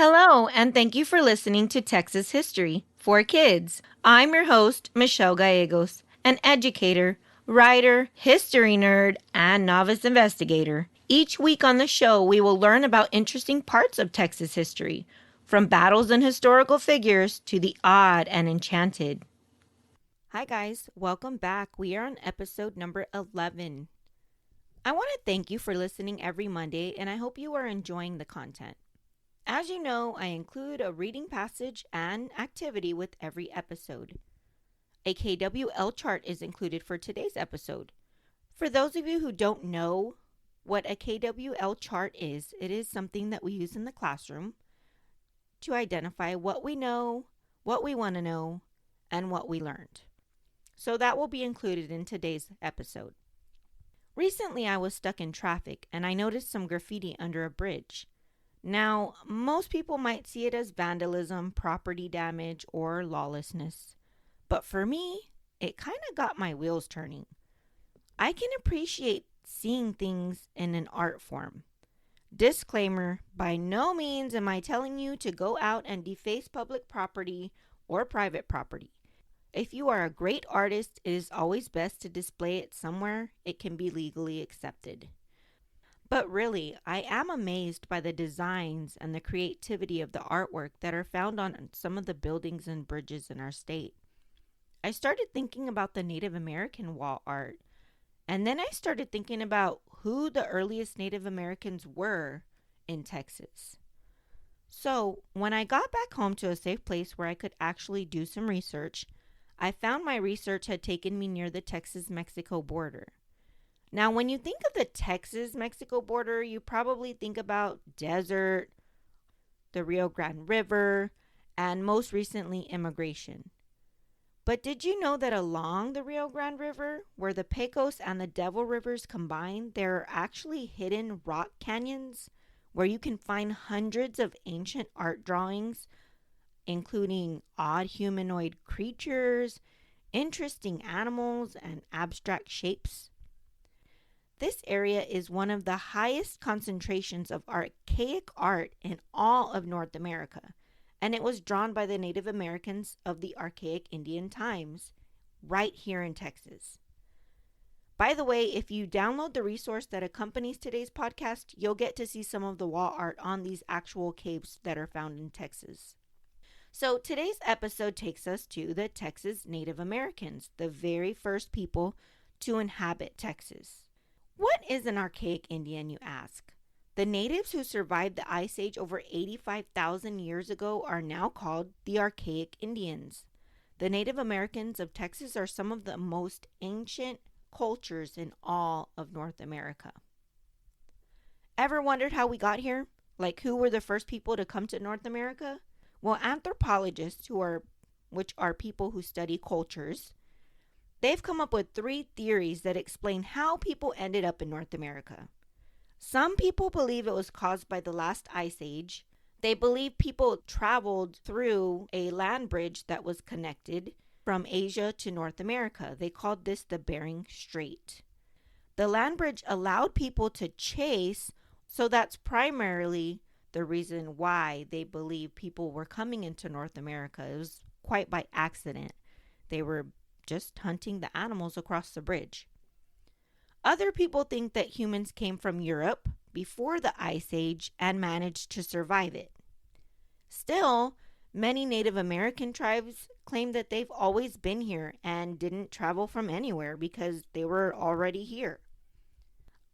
Hello, and thank you for listening to Texas History for Kids. I'm your host, Michelle Gallegos, an educator, writer, history nerd, and novice investigator. Each week on the show, we will learn about interesting parts of Texas history, from battles and historical figures to the odd and enchanted. Hi, guys. Welcome back. We are on episode number 11. I want to thank you for listening every Monday, and I hope you are enjoying the content. As you know, I include a reading passage and activity with every episode. A KWL chart is included for today's episode. For those of you who don't know what a KWL chart is, it is something that we use in the classroom to identify what we know, what we want to know, and what we learned. So that will be included in today's episode. Recently, I was stuck in traffic and I noticed some graffiti under a bridge. Now, most people might see it as vandalism, property damage, or lawlessness. But for me, it kind of got my wheels turning. I can appreciate seeing things in an art form. Disclaimer, by no means am I telling you to go out and deface public property or private property. If you are a great artist, it is always best to display it somewhere it can be legally accepted. But really, I am amazed by the designs and the creativity of the artwork that are found on some of the buildings and bridges in our state. I started thinking about the Native American wall art, and then I started thinking about who the earliest Native Americans were in Texas. So, when I got back home to a safe place where I could actually do some research, I found my research had taken me near the Texas-Mexico border. Now, when you think of the Texas-Mexico border, you probably think about desert, the Rio Grande River, and most recently, immigration. But did you know that along the Rio Grande River, where the Pecos and the Devil Rivers combine, there are actually hidden rock canyons where you can find hundreds of ancient art drawings, including odd humanoid creatures, interesting animals, and abstract shapes? This area is one of the highest concentrations of archaic art in all of North America, and it was drawn by the Native Americans of the Archaic Indian times, right here in Texas. By the way, if you download the resource that accompanies today's podcast, you'll get to see some of the wall art on these actual caves that are found in Texas. So today's episode takes us to the Texas Native Americans, the very first people to inhabit Texas. What is an archaic Indian, you ask? The natives who survived the Ice Age over 85,000 years ago are now called the Archaic Indians. The Native Americans of Texas are some of the most ancient cultures in all of North America. Ever wondered how we got here? Like, who were the first people to come to North America? Well, anthropologists, which are people who study cultures, they've come up with 3 theories that explain how people ended up in North America. Some people believe it was caused by the last ice age. They believe people traveled through a land bridge that was connected from Asia to North America. They called this the Bering Strait. The land bridge allowed people to chase, so that's primarily the reason why they believe people were coming into North America. It was quite by accident. They were just hunting the animals across the bridge. Other people think that humans came from Europe before the Ice Age and managed to survive it. Still, many Native American tribes claim that they've always been here and didn't travel from anywhere because they were already here.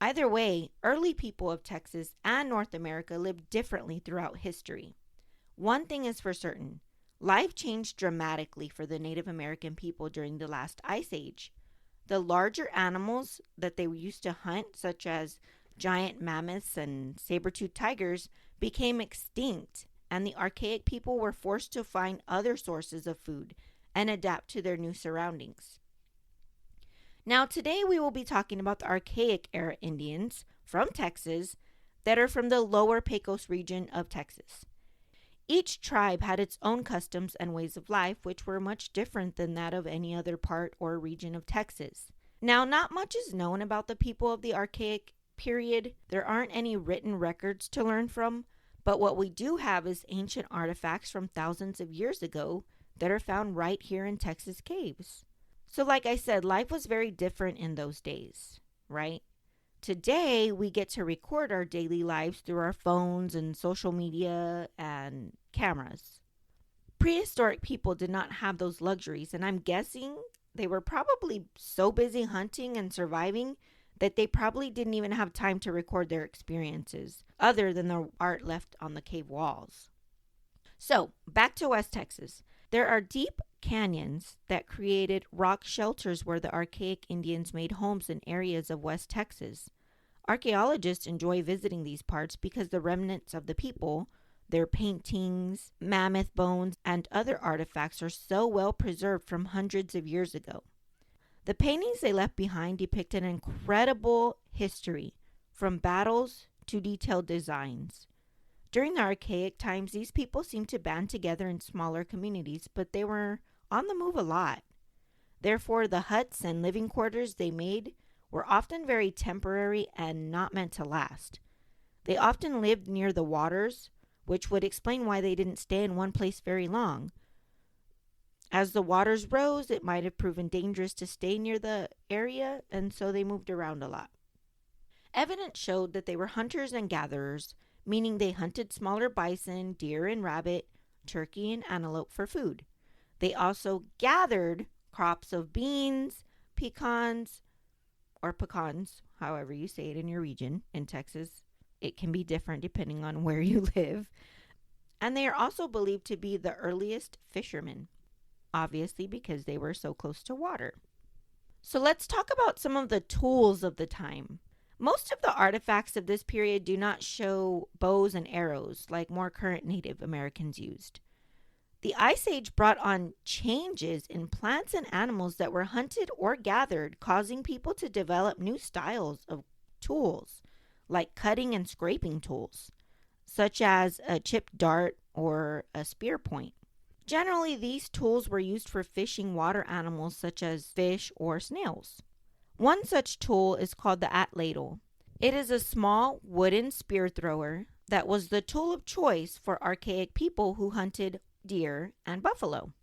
Either way, early people of Texas and North America lived differently throughout history. One thing is for certain. Life changed dramatically for the Native American people during the last ice age. The larger animals that they used to hunt, such as giant mammoths and saber-toothed tigers, became extinct, and the archaic people were forced to find other sources of food and adapt to their new surroundings. Now, today we will be talking about the Archaic era Indians from Texas that are from the lower Pecos region of Texas. Each tribe had its own customs and ways of life, which were much different than that of any other part or region of Texas. Now, not much is known about the people of the Archaic period. There aren't any written records to learn from, But what we do have is ancient artifacts from thousands of years ago that are found right here in Texas caves. So, like I said, life was very different in those days, right? Today, we get to record our daily lives through our phones and social media and cameras. Prehistoric people did not have those luxuries, and I'm guessing they were probably so busy hunting and surviving that they probably didn't even have time to record their experiences, other than the art left on the cave walls. So, back to West Texas. There are deep canyons that created rock shelters where the Archaic Indians made homes in areas of West Texas. Archaeologists enjoy visiting these parts because the remnants of the people, their paintings, mammoth bones, and other artifacts are so well preserved from hundreds of years ago. The paintings they left behind depict an incredible history, from battles to detailed designs. During the archaic times, these people seemed to band together in smaller communities, but they were on the move a lot. Therefore, the huts and living quarters they made were often very temporary and not meant to last. They often lived near the waters, which would explain why they didn't stay in one place very long. As the waters rose, it might have proven dangerous to stay near the area, and so they moved around a lot. Evidence showed that they were hunters and gatherers, meaning they hunted smaller bison, deer and rabbit, turkey and antelope for food. They also gathered crops of beans, pecans, or pecans, however you say it in your region. In Texas, it can be different depending on where you live. And they are also believed to be the earliest fishermen, obviously because they were so close to water. So let's talk about some of the tools of the time. Most of the artifacts of this period do not show bows and arrows like more current Native Americans used. The Ice Age brought on changes in plants and animals that were hunted or gathered, causing people to develop new styles of tools, like cutting and scraping tools, such as a chipped dart or a spear point. Generally, these tools were used for fishing water animals such as fish or snails. One such tool is called the Atlatl. It is a small wooden spear thrower that was the tool of choice for archaic people who hunted deer and buffalo.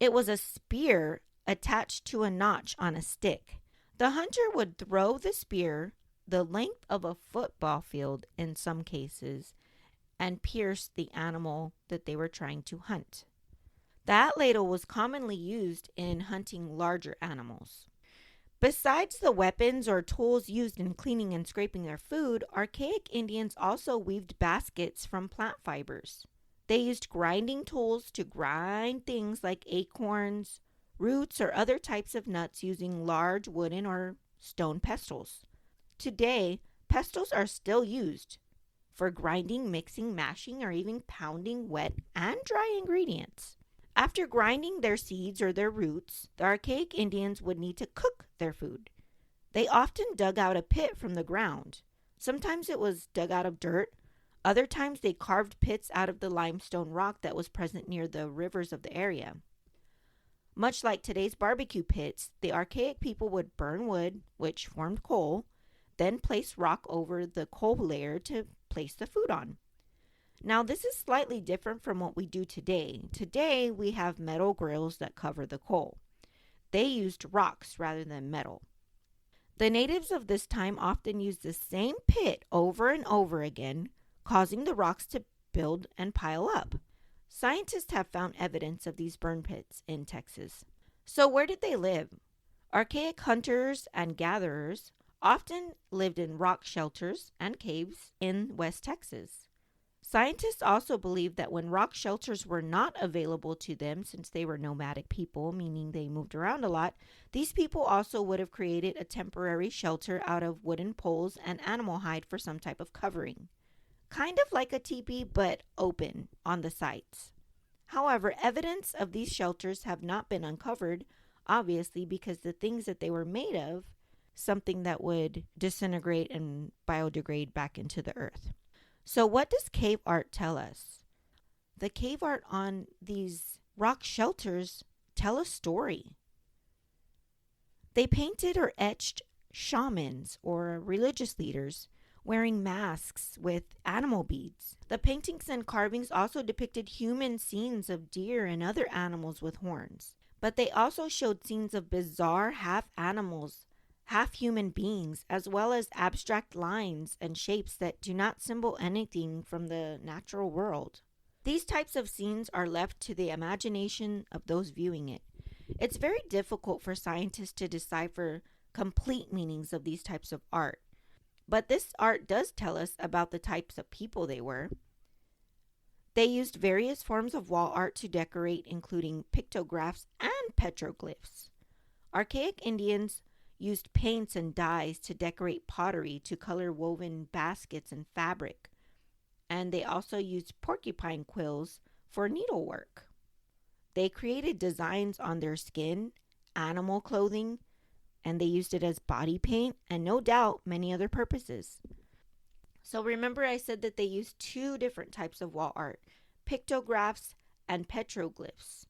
It was a spear attached to a notch on a stick. The hunter would throw the spear the length of a football field in some cases and pierce the animal that they were trying to hunt. The Atlatl was commonly used in hunting larger animals. Besides the weapons or tools used in cleaning and scraping their food, archaic Indians also weaved baskets from plant fibers. They used grinding tools to grind things like acorns, roots, or other types of nuts using large wooden or stone pestles. Today, pestles are still used for grinding, mixing, mashing, or even pounding wet and dry ingredients. After grinding their seeds or their roots, the archaic Indians would need to cook their food. They often dug out a pit from the ground. Sometimes it was dug out of dirt. Other times they carved pits out of the limestone rock that was present near the rivers of the area. Much like today's barbecue pits, the archaic people would burn wood, which formed coal, then place rock over the coal layer to place the food on. Now, this is slightly different from what we do today. Today, we have metal grills that cover the coal. They used rocks rather than metal. The natives of this time often used the same pit over and over again, causing the rocks to build and pile up. Scientists have found evidence of these burn pits in Texas. So where did they live? Archaic hunters and gatherers often lived in rock shelters and caves in West Texas. Scientists also believe that when rock shelters were not available to them, since they were nomadic people, meaning they moved around a lot, these people also would have created a temporary shelter out of wooden poles and animal hide for some type of covering. Kind of like a teepee, but open on the sides. However, evidence of these shelters have not been uncovered, obviously because the things that they were made of, something that would disintegrate and biodegrade back into the earth. So what does cave art tell us? The cave art on these rock shelters tell a story. They painted or etched shamans or religious leaders wearing masks with animal beads. The paintings and carvings also depicted human scenes of deer and other animals with horns. But they also showed scenes of bizarre half animals, half human beings, as well as abstract lines and shapes that do not symbol anything from the natural world. These types of scenes are left to the imagination of those viewing it. It's very difficult for scientists to decipher complete meanings of these types of art. But this art does tell us about the types of people they were. They used various forms of wall art to decorate, including pictographs and petroglyphs. Archaic Indians used paints and dyes to decorate pottery, to color woven baskets and fabric. And they also used porcupine quills for needlework. They created designs on their skin, animal clothing, and they used it as body paint and no doubt many other purposes. So remember I said that they used two different types of wall art, pictographs and petroglyphs.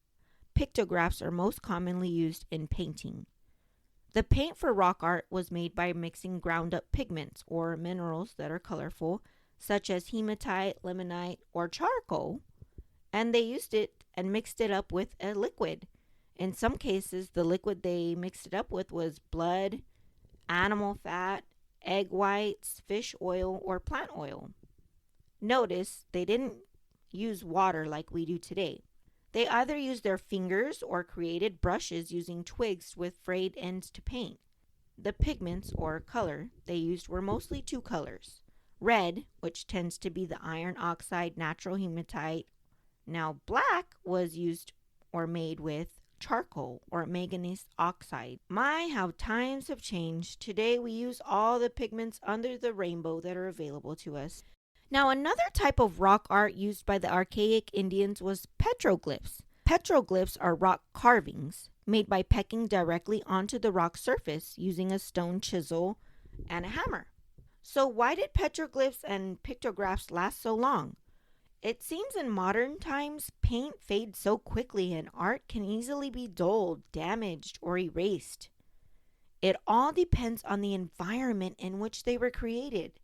Pictographs are most commonly used in painting. The paint for rock art was made by mixing ground up pigments or minerals that are colorful, such as hematite, limonite, or charcoal, and they used it and mixed it up with a liquid. In some cases, the liquid they mixed it up with was blood, animal fat, egg whites, fish oil, or plant oil. Notice they didn't use water like we do today. They either used their fingers or created brushes using twigs with frayed ends to paint. The pigments, or color, they used were mostly two colors. Red, which tends to be the iron oxide natural hematite. Now black was used or made with charcoal or manganese oxide. My, how times have changed. Today we use all the pigments under the rainbow that are available to us. Now another type of rock art used by the Archaic Indians was petroglyphs. Petroglyphs are rock carvings made by pecking directly onto the rock surface using a stone chisel and a hammer. So why did petroglyphs and pictographs last so long? It seems in modern times, paint fades so quickly and art can easily be dulled, damaged, or erased. It all depends on the environment in which they were created.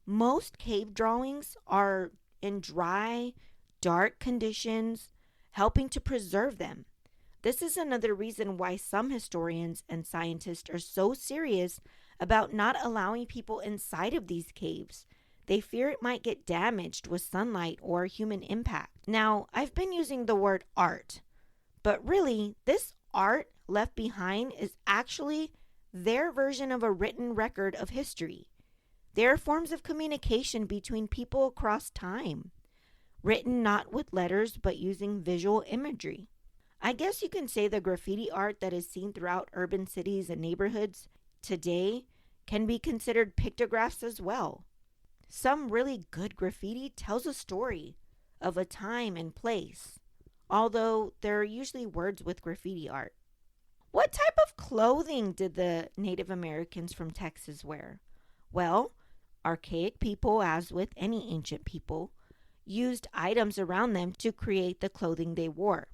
Most cave drawings are in dry, dark conditions, helping to preserve them. This is another reason why some historians and scientists are so serious about not allowing people inside of these caves. They fear it might get damaged with sunlight or human impact. Now, I've been using the word art, but really, this art left behind is actually their version of a written record of history. They are forms of communication between people across time, written not with letters but using visual imagery. I guess you can say the graffiti art that is seen throughout urban cities and neighborhoods today can be considered pictographs as well. Some really good graffiti tells a story of a time and place, although there are usually words with graffiti art. What type of clothing did the Native Americans from Texas wear? Well, archaic people, as with any ancient people, used items around them to create the clothing they wore.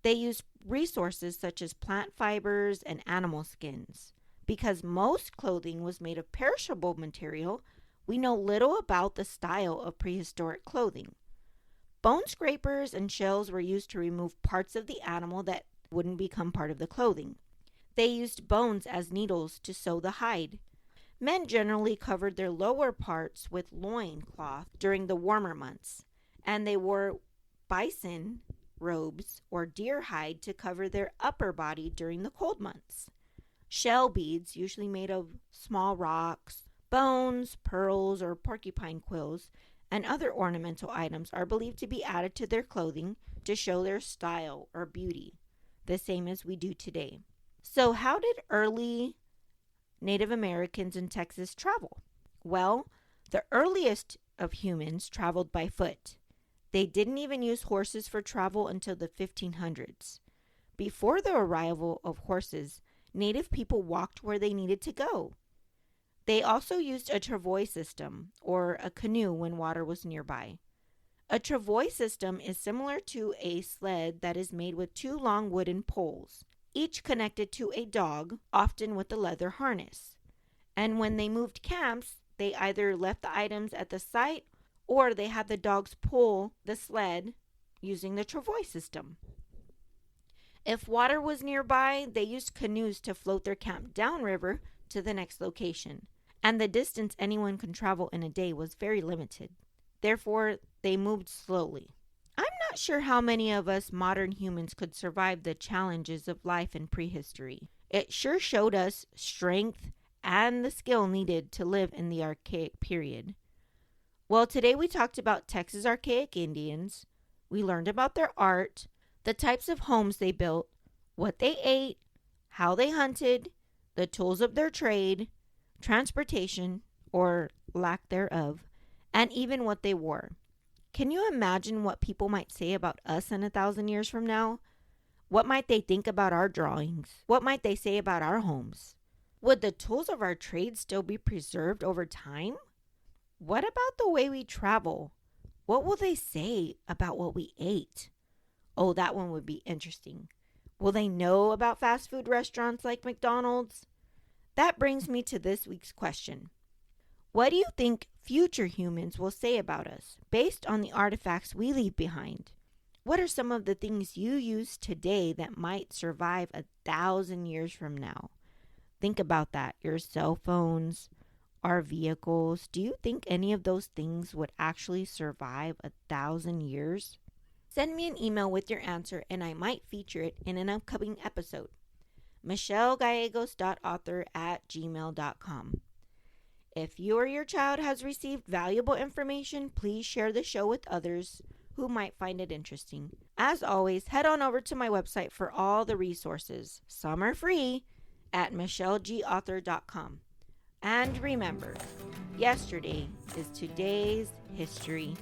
They used resources such as plant fibers and animal skins. Because most clothing was made of perishable material, we know little about the style of prehistoric clothing. Bone scrapers and shells were used to remove parts of the animal that wouldn't become part of the clothing. They used bones as needles to sew the hide. Men generally covered their lower parts with loin cloth during the warmer months, and they wore bison robes or deer hide to cover their upper body during the cold months. Shell beads, usually made of small rocks, bones, pearls, or porcupine quills, and other ornamental items are believed to be added to their clothing to show their style or beauty, the same as we do today. So how did early Native Americans in Texas travel? Well, the earliest of humans traveled by foot. They didn't even use horses for travel until the 1500s. Before the arrival of horses, Native people walked where they needed to go. They also used a travois system, or a canoe when water was nearby. A travois system is similar to a sled that is made with two long wooden poles, each connected to a dog, often with a leather harness. And when they moved camps, They either left the items at the site or they had the dogs pull the sled using the travois system. If water was nearby, they used canoes to float their camp downriver to the next location, and the distance anyone could travel in a day was very limited. Therefore, they moved slowly. I'm not sure how many of us modern humans could survive the challenges of life in prehistory. It sure showed us strength and the skill needed to live in the Archaic period. Well, today we talked about Texas Archaic Indians. We learned about their art, the types of homes they built, what they ate, how they hunted, the tools of their trade, transportation, or lack thereof, and even what they wore. Can you imagine what people might say about us in 1,000 years from now? What might they think about our drawings? What might they say about our homes? Would the tools of our trade still be preserved over time? What about the way we travel? What will they say about what we ate? Oh, that one would be interesting. Will they know about fast food restaurants like McDonald's? That brings me to this week's question. What do you think future humans will say about us based on the artifacts we leave behind? What are some of the things you use today that might survive 1,000 years from now? Think about that. Your cell phones, our vehicles. Do you think any of those things would actually survive 1,000 years? Send me an email with your answer and I might feature it in an upcoming episode. michellegallegos.author@gmail.com. If you or your child has received valuable information, please share the show with others who might find it interesting. As always, head on over to my website for all the resources. Some are free at michellegauthor.com. And remember, yesterday is today's history.